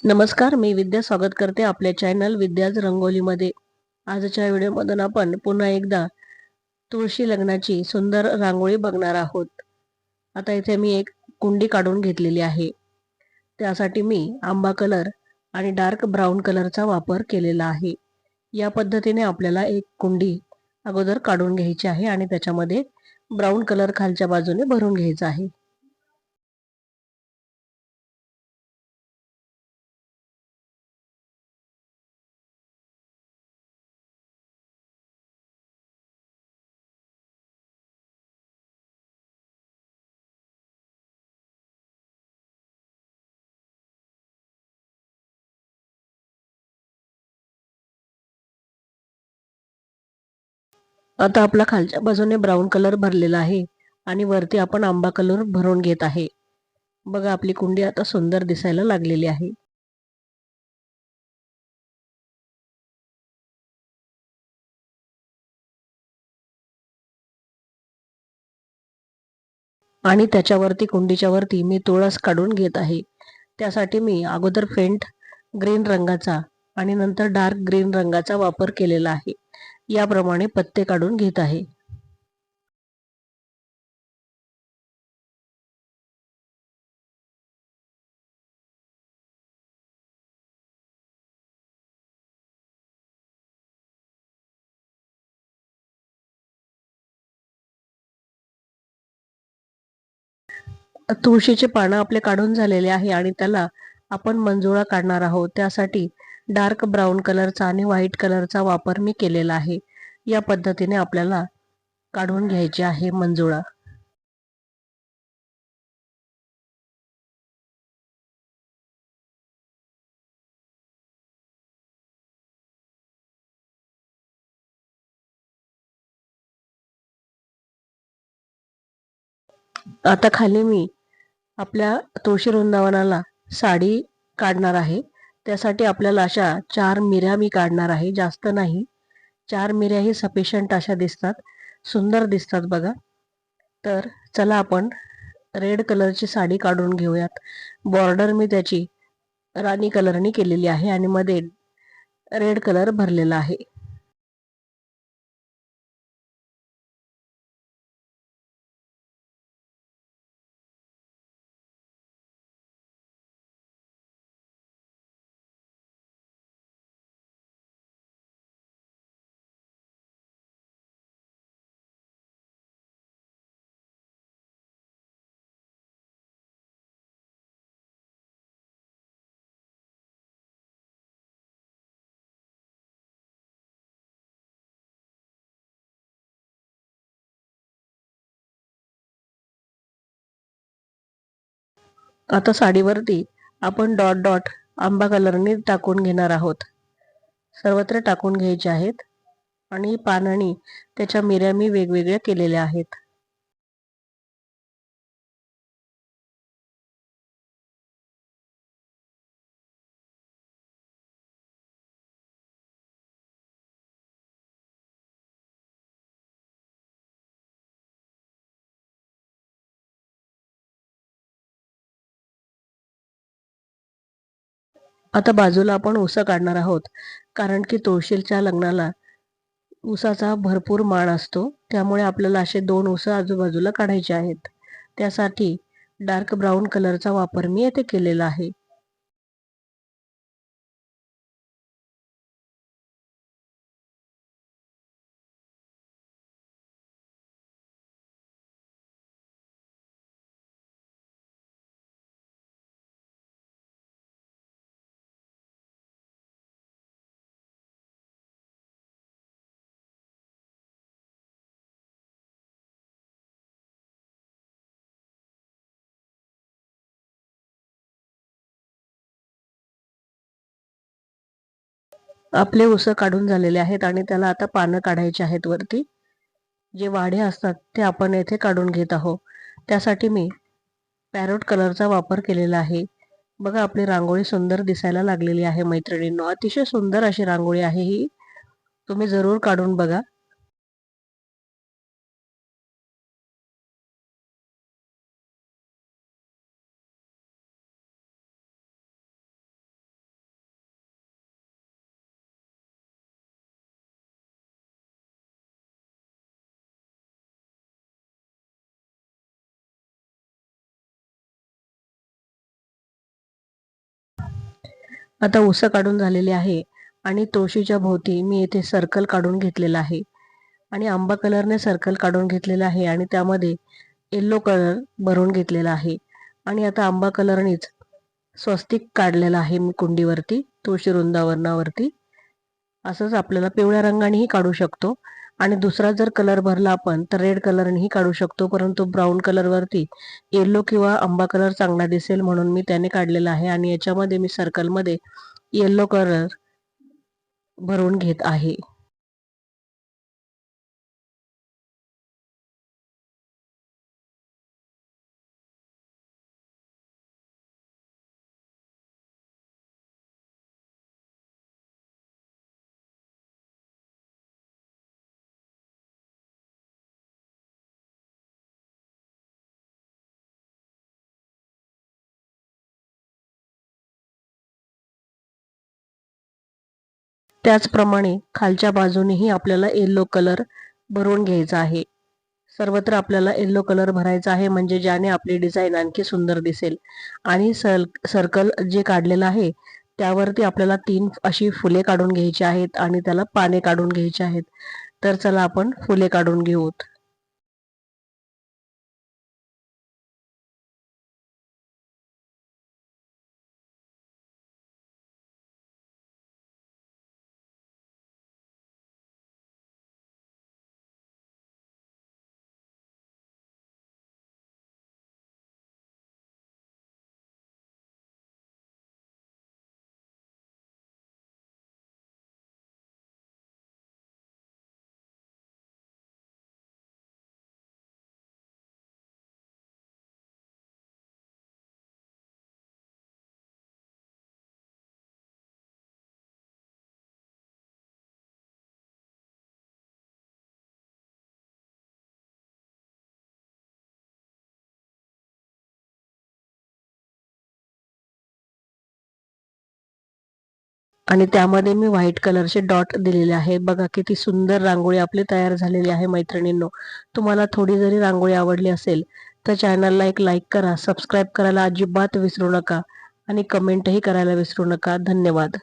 नमस्कार, मी विद्या स्वागत करते आपल्या चॅनल विद्याज रंगोलीमध्ये. आजच्या व्हिडिओमधून आपण पुन्हा एकदा तुळशी लग्नाची सुंदर रांगोळी बघणार आहोत. आता इथे मी एक कुंडी काढून घेतलेली आहे. त्यासाठी मी आंबा कलर आणि डार्क ब्राऊन कलरचा वापर केलेला आहे. या पद्धतीने आपल्याला एक कुंडी अगोदर काढून घ्यायची आहे आणि त्याच्यामध्ये ब्राऊन कलर खालच्या बाजूने भरून घ्यायचा आहे. आता आपला खालच्या बाजूने ब्राऊन कलर भरलेला आहे आणि वरती आपण आंबा कलर भरून घेत आहे. बघा आपली कुंडी आता सुंदर दिसायला लागलेली आहे. आणि त्याच्यावरती कुंडीच्या वरती मी तुळस काढून घेत आहे. त्यासाठी मी अगोदर फेंट ग्रीन रंगाचा आणि नंतर डार्क ग्रीन रंगाचा वापर केलेला आहे. याप्रमाणे पत्ते काढून घेत आहे. तुळशीचे पानं आपले काढून झालेले आहे आणि त्याला आपण मंजुळा काढणार आहोत. त्यासाठी डार्क ब्राऊन कलरचा आणि व्हाईट कलरचा वापर मी केलेला आहे. या पद्धतीने आपल्याला काढून घ्यायचे आहे मंजुळा. आता खाली मी आपल्या तुळशी वृंदावनाला साडी काढणार आहे. त्यासाठी आपल्याला अशा 4 मिऱ्या मी काढणार आहे, जास्त नाही. 4 मिऱ्याही सफिशियंट अशा दिसतात, सुंदर दिसतात बघा. तर चला आपण रेड कलरची साडी काढून घेऊयात. बॉर्डर मी त्याची राणी कलरनी केलेली आहे आणि मध्ये रेड कलर भरलेला आहे. आता साडीवरती आपण डॉट डॉट आंबा कलरने टाकून घेणार आहोत. सर्वत्र टाकून घ्यायचे आहेत आणि पानांनी त्याच्या मिऱ्या मी वेगवेगळ्या केलेल्या आहेत. आता बाजूला आपण उसा काढणार आहोत, कारण की तुळशीच्या लग्नाला उसाचा भरपूर मान असतो. त्यामुळे आपल्याला असे 2 उस आजूबाजूला काढायचे आहेत. त्यासाठी डार्क ब्राऊन कलरचा वापर मी येथे केलेला आहे. आपले उस काढून झालेले आहेत आणि त्याला आता पानं काढायची आहेत वरती. जे वाढे असतात ते आपण येथे काढून घेत आहोत. त्यासाठी मी पॅरोट कलरचा वापर केलेला आहे. बघा आपली रांगोळी सुंदर दिसायला लागलेली आहे मैत्रिणींनो. अतिशय सुंदर अशी रांगोळी आहे ही. तुम्ही जरूर काढून बघा. आता उसं काढून झालेले आहे आणि तुळशीच्या भोवती मी इथे सर्कल काढून घेतलेला आहे आणि आंबा कलरने सर्कल काढून घेतलेला आहे आणि त्यामध्ये येल्लो कलर भरून घेतलेला आहे आणि आता आंबा कलरनेच स्वस्तिक काढलेला आहे मी कुंडीवरती, तुळशी वृंदावनावरती. असंच आपल्याला पिवळ्या रंगानेही काढू शकतो आणि दुसरा जर कलर भरला आपण तर रेड कलरनेही काढू शकतो, परंतु ब्राऊन कलरवरती येल्लो किंवा आंबा कलर चांगला दिसेल म्हणून मी त्याने काढलेला आहे आणि याच्यामध्ये मी सर्कलमध्ये येल्लो कलर भरून घेत आहे. त्याचप्रमाणे खालच्या बाजूनेही आपल्याला येल्लो कलर भरून घ्यायचा आहे. सर्वत्र आपल्याला येल्लो कलर भरायचा आहे म्हणजे ज्याने आपली डिझाईन आणखी सुंदर दिसेल. आणि सर्कल जे काढलेलं आहे त्यावरती आपल्याला 3 अशी फुले काढून घ्यायची आहेत आणि त्याला पाने काढून घ्यायची आहेत. तर चला आपण फुले काढून घेऊत. आणि त्यामध्ये मी व्हाईट कलरचे डॉट दिलेले आहे. बघा किती सुंदर रांगोळी आपली तयार झालेली आहे मैत्रिणींनो. तुम्हाला थोडी जरी रांगोळी आवडली असेल तर चॅनलला एक लाईक करा, सबस्क्राईब करायला अजिबात विसरू नका आणि कमेंटही करायला विसरू नका. धन्यवाद.